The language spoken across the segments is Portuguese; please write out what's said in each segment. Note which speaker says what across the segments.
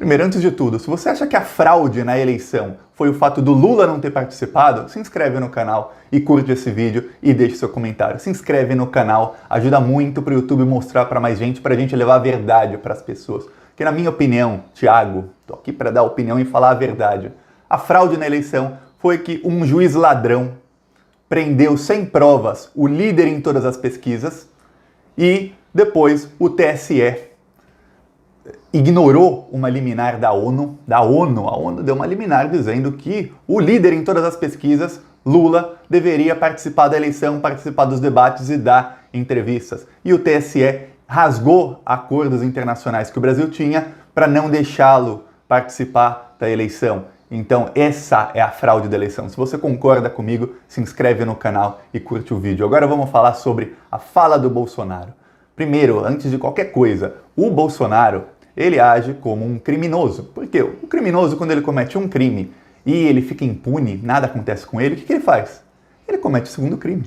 Speaker 1: Primeiro, antes de tudo, se você acha que a fraude na eleição foi o fato do Lula não ter participado, se inscreve no canal e curte esse vídeo e deixe seu comentário. Se inscreve no canal, ajuda muito para o YouTube mostrar para mais gente, para a gente levar a verdade para as pessoas. Porque na minha opinião, Thiago, tô aqui para dar opinião e falar a verdade. A fraude na eleição foi que um juiz ladrão prendeu sem provas o líder em todas as pesquisas e depois o TSE ignorou uma liminar da ONU. A ONU deu uma liminar dizendo que o líder em todas as pesquisas, Lula, deveria participar da eleição, participar dos debates e dar entrevistas. E o TSE rasgou acordos internacionais que o Brasil tinha para não deixá-lo participar da eleição. Então essa é a fraude da eleição. Se você concorda comigo, se inscreve no canal e curte o vídeo. Agora vamos falar sobre a fala do Bolsonaro. Primeiro, antes de qualquer coisa, o Bolsonaro, ele age como um criminoso. Por quê? O criminoso, quando ele comete um crime e ele fica impune, nada acontece com ele, o que ele faz? Ele comete o segundo crime.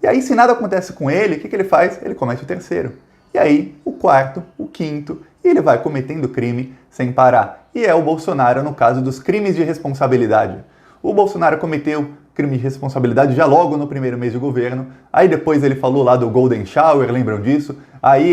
Speaker 1: E aí, se nada acontece com ele, o que ele faz? Ele comete o terceiro. E aí, o quarto, o quinto, e ele vai cometendo crime sem parar. E é o Bolsonaro no caso dos crimes de responsabilidade. O Bolsonaro cometeu crime de responsabilidade já logo no primeiro mês de governo, aí depois ele falou lá do Golden Shower, lembram disso? Aí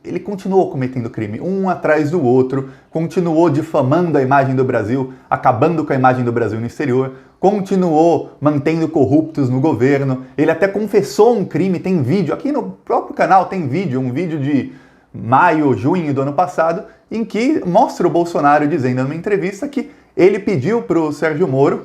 Speaker 1: ele continuou cometendo crime, um atrás do outro, continuou difamando a imagem do Brasil, acabando com a imagem do Brasil no exterior, continuou mantendo corruptos no governo, ele até confessou um crime, tem vídeo, aqui no próprio canal tem vídeo, um vídeo de maio, junho do ano passado, em que mostra o Bolsonaro dizendo numa entrevista que ele pediu para o Sérgio Moro,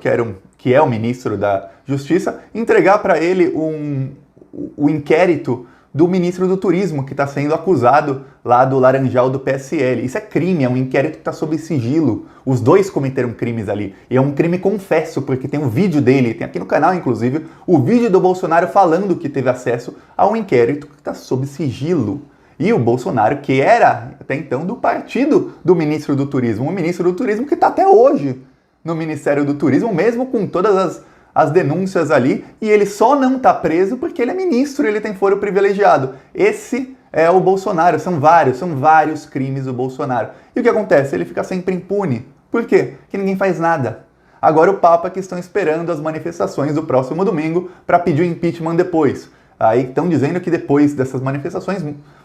Speaker 1: que é o ministro da Justiça, entregar para ele o inquérito do ministro do Turismo, que está sendo acusado lá do Laranjal do PSL. Isso é crime, é um inquérito que está sob sigilo. Os dois cometeram crimes ali. E é um crime confesso, porque tem um vídeo dele, tem aqui no canal, inclusive, o vídeo do Bolsonaro falando que teve acesso a um inquérito que está sob sigilo. E o Bolsonaro, que era até então do partido do ministro do Turismo, o ministro do Turismo que está até hoje no Ministério do Turismo, mesmo com todas as denúncias ali, e ele só não está preso porque ele é ministro, ele tem foro privilegiado. Esse é o Bolsonaro, são vários crimes do Bolsonaro. E o que acontece? Ele fica sempre impune. Por quê? Porque ninguém faz nada. Agora o Papa que estão esperando as manifestações do próximo domingo para pedir o impeachment depois. Aí estão dizendo que depois dessas manifestações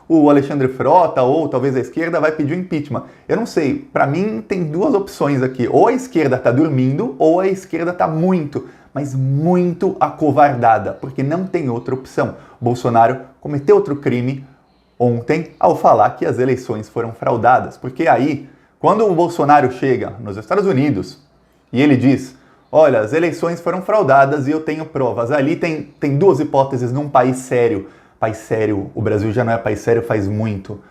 Speaker 1: o Alexandre Frota ou talvez a esquerda vai pedir o impeachment. Eu não sei, para mim tem duas opções aqui. Ou a esquerda está dormindo ou a esquerda está muito, mas muito acovardada, porque não tem outra opção. O Bolsonaro cometeu outro crime ontem ao falar que as eleições foram fraudadas. Porque aí, quando o Bolsonaro chega nos Estados Unidos e ele diz: olha, as eleições foram fraudadas e eu tenho provas. Ali tem duas hipóteses num país sério. País sério, o Brasil já não é país sério faz muito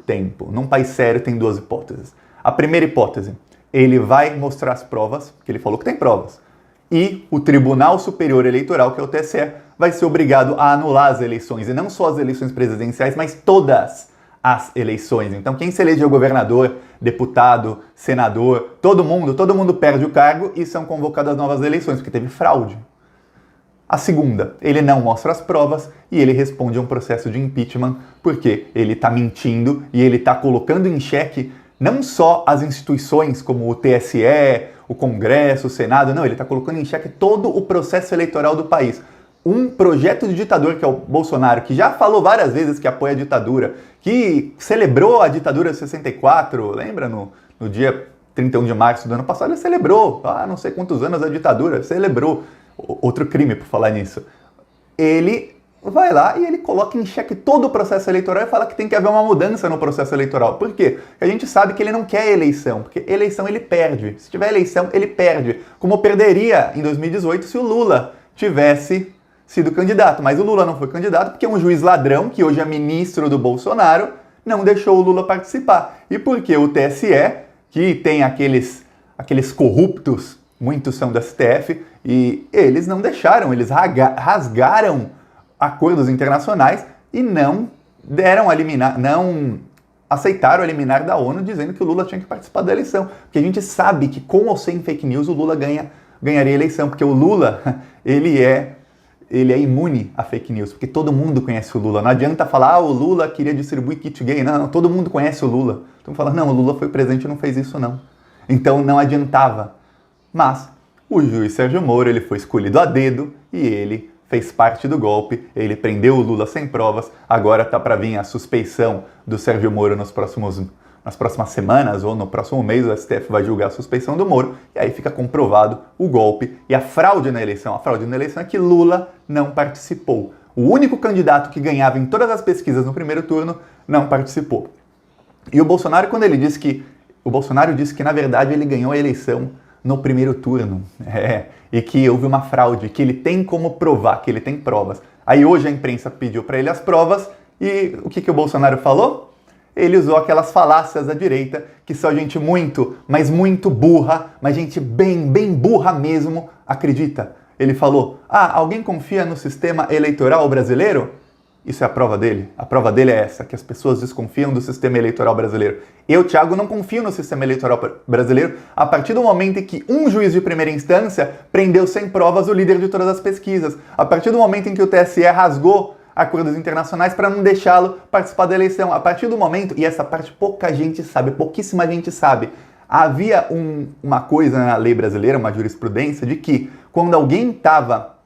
Speaker 1: tempo. Num país sério tem duas hipóteses. A primeira hipótese, ele vai mostrar as provas, porque ele falou que tem provas. E o Tribunal Superior Eleitoral, que é o TSE, vai ser obrigado a anular as eleições. E não só as eleições presidenciais, mas todas as eleições. Então quem se elegeu governador, deputado, senador, todo mundo perde o cargo e são convocadas novas eleições, porque teve fraude. A segunda, ele não mostra as provas e ele responde a um processo de impeachment porque ele está mentindo e ele está colocando em xeque não só as instituições como o TSE, o Congresso, o Senado, não, ele está colocando em xeque todo o processo eleitoral do país. Um projeto de ditador que é o Bolsonaro, que já falou várias vezes que apoia a ditadura, que celebrou a ditadura de 64, lembra no dia 31 de março do ano passado, ele celebrou, não sei quantos anos a ditadura, celebrou. Outro crime por falar nisso. Ele vai lá e ele coloca em xeque todo o processo eleitoral e fala que tem que haver uma mudança no processo eleitoral. Por quê? Porque a gente sabe que ele não quer eleição, porque eleição ele perde. Se tiver eleição, ele perde. Como perderia em 2018 se o Lula tivesse sido candidato. Mas o Lula não foi candidato porque um juiz ladrão, que hoje é ministro do Bolsonaro, não deixou o Lula participar. E porque o TSE, que tem aqueles corruptos, muitos são do STF, e eles não deixaram, eles rasgaram acordos internacionais e não aceitaram a liminar da ONU dizendo que o Lula tinha que participar da eleição. Porque a gente sabe que com ou sem fake news o Lula ganharia a eleição, porque o Lula, ele é ele é imune a fake news, porque todo mundo conhece o Lula. Não adianta falar, o Lula queria distribuir kit gay. Não, todo mundo conhece o Lula. Então fala, não, o Lula foi presidente e não fez isso não. Então não adiantava. Mas o juiz Sérgio Moro, ele foi escolhido a dedo e ele fez parte do golpe, ele prendeu o Lula sem provas, agora tá para vir a suspeição do Sérgio Moro nas próximas semanas ou no próximo mês o STF vai julgar a suspeição do Moro e aí fica comprovado o golpe e a fraude na eleição. A fraude na eleição é que Lula não participou. O único candidato que ganhava em todas as pesquisas no primeiro turno não participou. E o Bolsonaro, quando ele disse que... O Bolsonaro disse que, na verdade, ele ganhou a eleição no primeiro turno. E que houve uma fraude, que ele tem como provar, que ele tem provas. Aí hoje a imprensa pediu para ele as provas e o que o Bolsonaro falou? Ele usou aquelas falácias da direita, que só gente muito, mas muito burra, mas gente bem burra mesmo, acredita. Ele falou, alguém confia no sistema eleitoral brasileiro? Isso é a prova dele. A prova dele é essa, que as pessoas desconfiam do sistema eleitoral brasileiro. Eu, Thiago, não confio no sistema eleitoral brasileiro a partir do momento em que um juiz de primeira instância prendeu sem provas o líder de todas as pesquisas. A partir do momento em que o TSE rasgou acordos internacionais para não deixá-lo participar da eleição. A partir do momento, e essa parte pouca gente sabe, pouquíssima gente sabe, havia uma coisa na lei brasileira, uma jurisprudência, de que quando alguém estava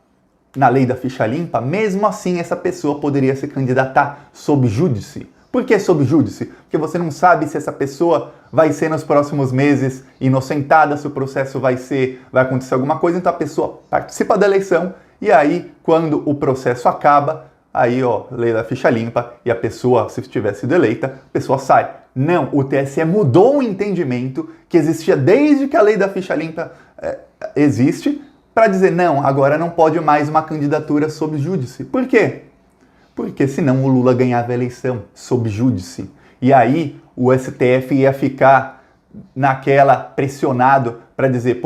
Speaker 1: na lei da ficha limpa, mesmo assim essa pessoa poderia se candidatar sob júdice. Por que sob júdice? Porque você não sabe se essa pessoa vai ser nos próximos meses inocentada, se o processo vai acontecer alguma coisa, então a pessoa participa da eleição e aí, quando o processo acaba, aí, lei da ficha limpa e a pessoa, se tiver sido eleita, a pessoa sai. Não, o TSE mudou o entendimento que existia desde que a lei da ficha limpa existe, para dizer, não, agora não pode mais uma candidatura sob júdice. Por quê? Porque senão o Lula ganhava a eleição sob júdice. E aí o STF ia ficar naquela pressionado para dizer,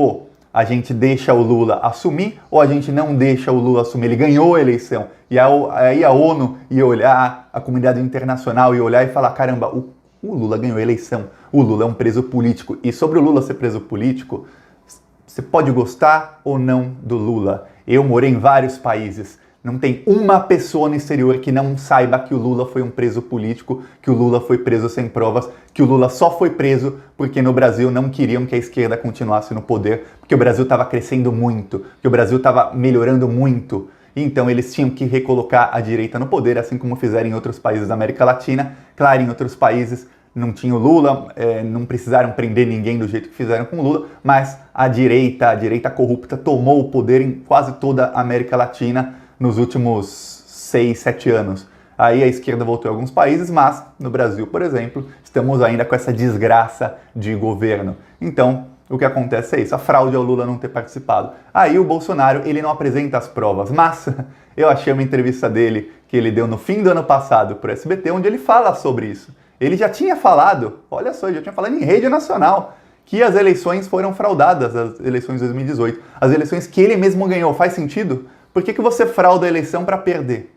Speaker 1: a gente deixa o Lula assumir ou a gente não deixa o Lula assumir? Ele ganhou a eleição. E aí a ONU ia olhar, a comunidade internacional ia olhar e falar, caramba, o Lula ganhou a eleição. O Lula é um preso político. E sobre o Lula ser preso político, você pode gostar ou não do Lula. Eu morei em vários países. Não tem uma pessoa no exterior que não saiba que o Lula foi um preso político, que o Lula foi preso sem provas, que o Lula só foi preso porque no Brasil não queriam que a esquerda continuasse no poder, porque o Brasil estava crescendo muito, que o Brasil estava melhorando muito. Então eles tinham que recolocar a direita no poder, assim como fizeram em outros países da América Latina. Claro, em outros países não tinha o Lula, não precisaram prender ninguém do jeito que fizeram com o Lula, mas a direita corrupta tomou o poder em quase toda a América Latina nos últimos 6, 7 anos. Aí a esquerda voltou em alguns países, mas no Brasil, por exemplo, estamos ainda com essa desgraça de governo. Então, o que acontece é isso, a fraude ao Lula não ter participado. Aí o Bolsonaro, ele não apresenta as provas, mas eu achei uma entrevista dele que ele deu no fim do ano passado para o SBT, onde ele fala sobre isso. Ele já tinha falado, olha só, já tinha falado em rede nacional, que as eleições foram fraudadas, as eleições de 2018. As eleições que ele mesmo ganhou, faz sentido? Por que você frauda a eleição para perder?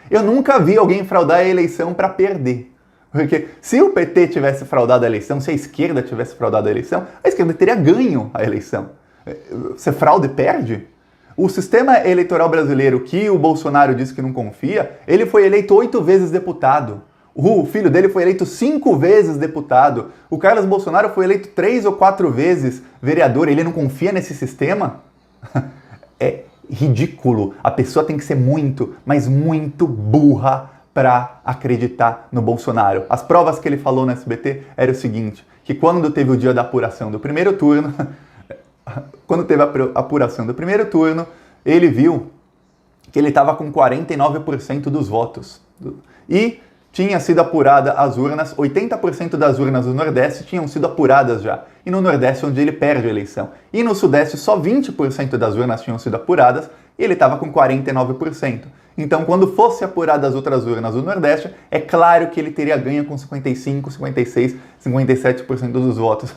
Speaker 1: Eu nunca vi alguém fraudar a eleição para perder. Porque se o PT tivesse fraudado a eleição, se a esquerda tivesse fraudado a eleição, a esquerda teria ganho a eleição. Você frauda e perde? O sistema eleitoral brasileiro que o Bolsonaro disse que não confia, ele foi eleito 8 vezes deputado. O filho dele foi eleito 5 vezes deputado. O Carlos Bolsonaro foi eleito 3 ou 4 vezes vereador. Ele não confia nesse sistema? É ridículo. A pessoa tem que ser muito, mas muito burra para acreditar no Bolsonaro. As provas que ele falou no SBT era o seguinte, que quando teve o dia da apuração do primeiro turno, ele viu que ele estava com 49% dos votos. E tinha sido apurada as urnas, 80% das urnas do Nordeste tinham sido apuradas já. E no Nordeste, onde ele perde a eleição. E no Sudeste, só 20% das urnas tinham sido apuradas e ele estava com 49%. Então, quando fosse apuradas as outras urnas do Nordeste, é claro que ele teria ganho com 55%, 56%, 57% dos votos.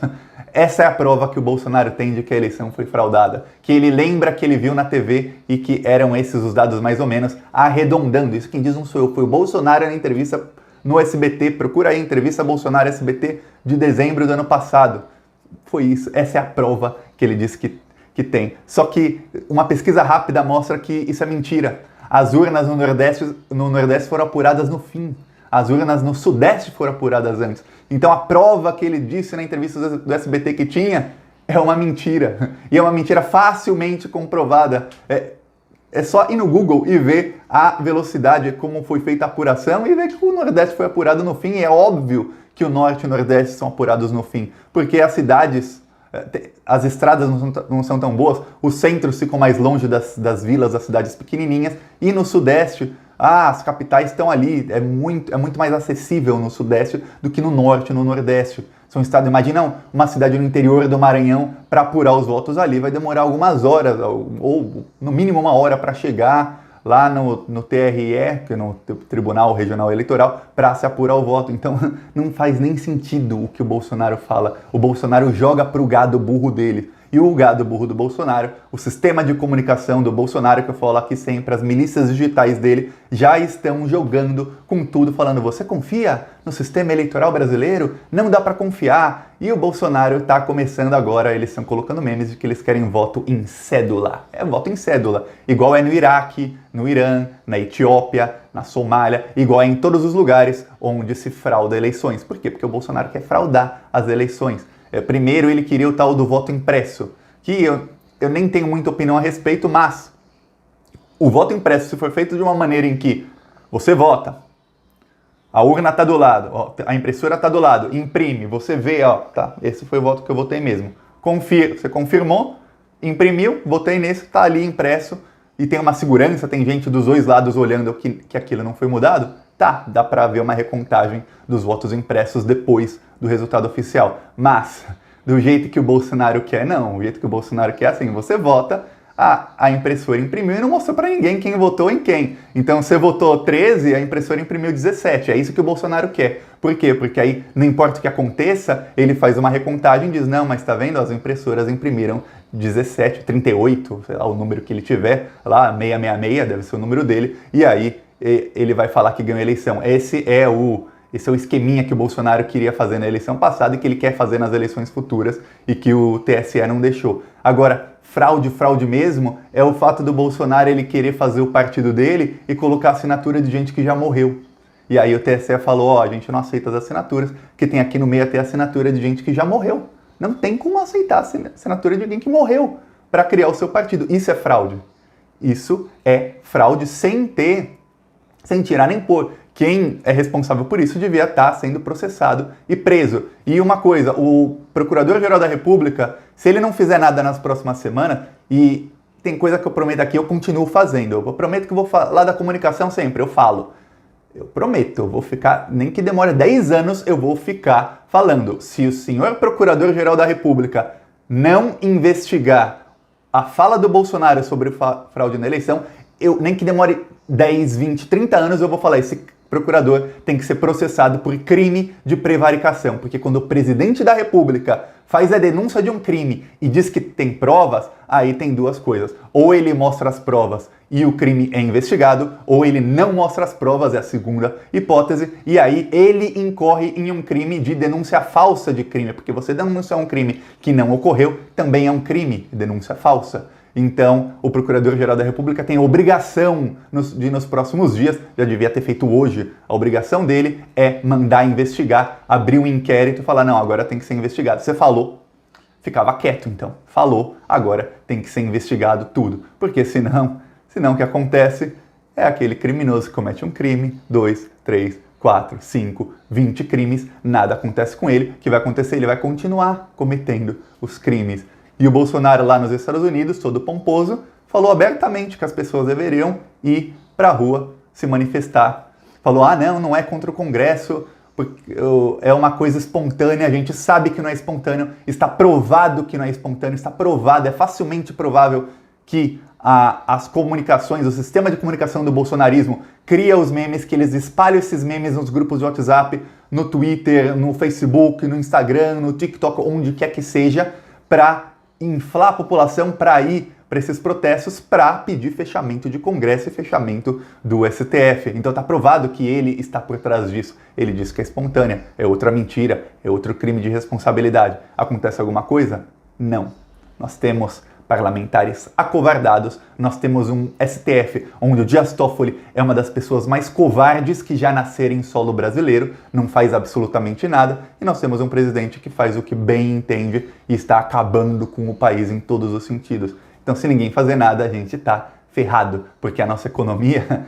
Speaker 1: Essa é a prova que o Bolsonaro tem de que a eleição foi fraudada. Que ele lembra que ele viu na TV e que eram esses os dados mais ou menos, arredondando. Isso quem diz não sou eu, foi o Bolsonaro na entrevista no SBT. Procura aí, entrevista Bolsonaro SBT de dezembro do ano passado. Foi isso, essa é a prova que ele disse que que tem. Só que uma pesquisa rápida mostra que isso é mentira. As urnas no Nordeste foram apuradas no fim. As urnas no Sudeste foram apuradas antes. Então a prova que ele disse na entrevista do SBT que tinha é uma mentira. E é uma mentira facilmente comprovada. É só ir no Google e ver a velocidade, como foi feita a apuração, e ver que o Nordeste foi apurado no fim. E é óbvio que o Norte e o Nordeste são apurados no fim, porque as cidades, as estradas não são tão boas, os centros ficam mais longe das vilas, das cidades pequenininhas, e no Sudeste, as capitais estão ali, é muito mais acessível no Sudeste do que no Norte e no Nordeste. São estados, imaginam uma cidade no interior do Maranhão, para apurar os votos ali vai demorar algumas horas, ou no mínimo uma hora para chegar lá no TRE, que é no Tribunal Regional Eleitoral, para se apurar o voto. Então não faz nem sentido o que o Bolsonaro fala. O Bolsonaro joga pro gado burro dele. E o gado burro do Bolsonaro, o sistema de comunicação do Bolsonaro, que eu falo aqui sempre, as milícias digitais dele, já estão jogando com tudo, falando: você confia no sistema eleitoral brasileiro? Não dá para confiar. E o Bolsonaro está começando agora, eles estão colocando memes de que eles querem voto em cédula. É voto em cédula, igual é no Iraque, no Irã, na Etiópia, na Somália, igual é em todos os lugares onde se frauda eleições. Por quê? Porque o Bolsonaro quer fraudar as eleições. Primeiro ele queria o tal do voto impresso, que eu nem tenho muita opinião a respeito, mas o voto impresso, se for feito de uma maneira em que você vota, a urna está do lado, a impressora está do lado, imprime, você vê, tá, esse foi o voto que eu votei mesmo. Você confirmou, imprimiu, votei nesse, está ali impresso, e tem uma segurança, tem gente dos dois lados olhando que aquilo não foi mudado, tá, dá para ver uma recontagem dos votos impressos depois do resultado oficial. Mas, do jeito que o Bolsonaro quer, não. O jeito que o Bolsonaro quer é assim: você vota, a impressora imprimiu e não mostrou para ninguém quem votou em quem. Então, você votou 13, a impressora imprimiu 17. É isso que o Bolsonaro quer. Por quê? Porque aí, não importa o que aconteça, ele faz uma recontagem e diz: não, mas tá vendo? As impressoras imprimiram 17, 38, sei lá, o número que ele tiver, lá, 666, deve ser o número dele, e aí ele vai falar que ganhou a eleição. Esse é o esqueminha que o Bolsonaro queria fazer na eleição passada e que ele quer fazer nas eleições futuras e que o TSE não deixou. Agora, fraude mesmo é o fato do Bolsonaro ele querer fazer o partido dele e colocar assinatura de gente que já morreu. E aí o TSE falou: a gente não aceita as assinaturas, que tem aqui no meio até assinatura de gente que já morreu. Não tem como aceitar a assinatura de alguém que morreu para criar o seu partido. Isso é fraude. Isso é fraude sem tirar nem pôr. Quem é responsável por isso devia estar sendo processado e preso. E uma coisa, o Procurador-Geral da República, se ele não fizer nada nas próximas semanas, e tem coisa que eu prometo aqui, eu continuo fazendo. Eu prometo que eu vou falar da comunicação sempre, eu falo. Eu prometo, eu vou ficar, nem que demore 10 anos, eu vou ficar falando. Se o senhor Procurador-Geral da República não investigar a fala do Bolsonaro sobre fraude na eleição, nem que demore 10, 20, 30 anos, eu vou falar: esse procurador tem que ser processado por crime de prevaricação. Porque quando o presidente da República faz a denúncia de um crime e diz que tem provas, aí tem duas coisas: ou ele mostra as provas e o crime é investigado, ou ele não mostra as provas, é a segunda hipótese, e aí ele incorre em um crime de denúncia falsa de crime, porque você denunciar um crime que não ocorreu também é um crime de denúncia falsa. Então, o Procurador-Geral da República tem a obrigação de, nos próximos dias, já devia ter feito hoje, a obrigação dele é mandar investigar, abrir um inquérito e falar: não, agora tem que ser investigado. Você falou, ficava quieto então. Falou, agora tem que ser investigado tudo. Porque senão o que acontece é aquele criminoso que comete um crime, 2, 3, 4, 5, 20 crimes, nada acontece com ele. O que vai acontecer? Ele vai continuar cometendo os crimes. E o Bolsonaro lá nos Estados Unidos, todo pomposo, falou abertamente que as pessoas deveriam ir para a rua se manifestar. Falou: não é contra o Congresso, é uma coisa espontânea, a gente sabe que não é espontâneo, está provado que não é espontâneo, está provado, é facilmente provável que as comunicações, o sistema de comunicação do bolsonarismo cria os memes, que eles espalham esses memes nos grupos de WhatsApp, no Twitter, no Facebook, no Instagram, no TikTok, onde quer que seja, para inflar a população para ir para esses protestos para pedir fechamento de Congresso e fechamento do STF. Então tá provado que ele está por trás disso. Ele diz que é espontânea, é outra mentira, é outro crime de responsabilidade. Acontece alguma coisa? Não. Nós temos parlamentares acovardados, nós temos um STF onde o Dias Toffoli é uma das pessoas mais covardes que já nasceram em solo brasileiro, não faz absolutamente nada, e nós temos um presidente que faz o que bem entende e está acabando com o país em todos os sentidos. Então, se ninguém fazer nada, a gente está ferrado, porque a nossa economia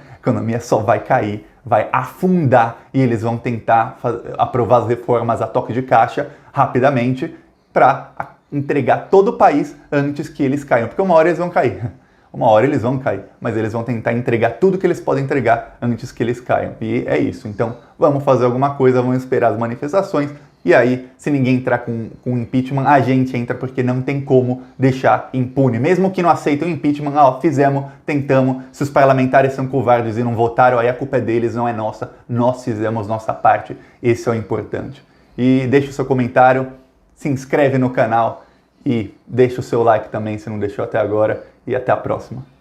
Speaker 1: só vai cair, vai afundar, e eles vão tentar aprovar as reformas a toque de caixa rapidamente para entregar todo o país antes que eles caiam, porque uma hora eles vão cair. Uma hora eles vão cair, mas eles vão tentar entregar tudo que eles podem entregar antes que eles caiam. E é isso. Então, vamos fazer alguma coisa, vamos esperar as manifestações. E aí, se ninguém entrar com impeachment, a gente entra, porque não tem como deixar impune. Mesmo que não aceitem o impeachment, fizemos, tentamos. Se os parlamentares são covardes e não votaram, aí a culpa é deles, não é nossa. Nós fizemos nossa parte. Esse é o importante. E deixa o seu comentário, se inscreve no canal e deixa o seu like também, se não deixou até agora. E até a próxima.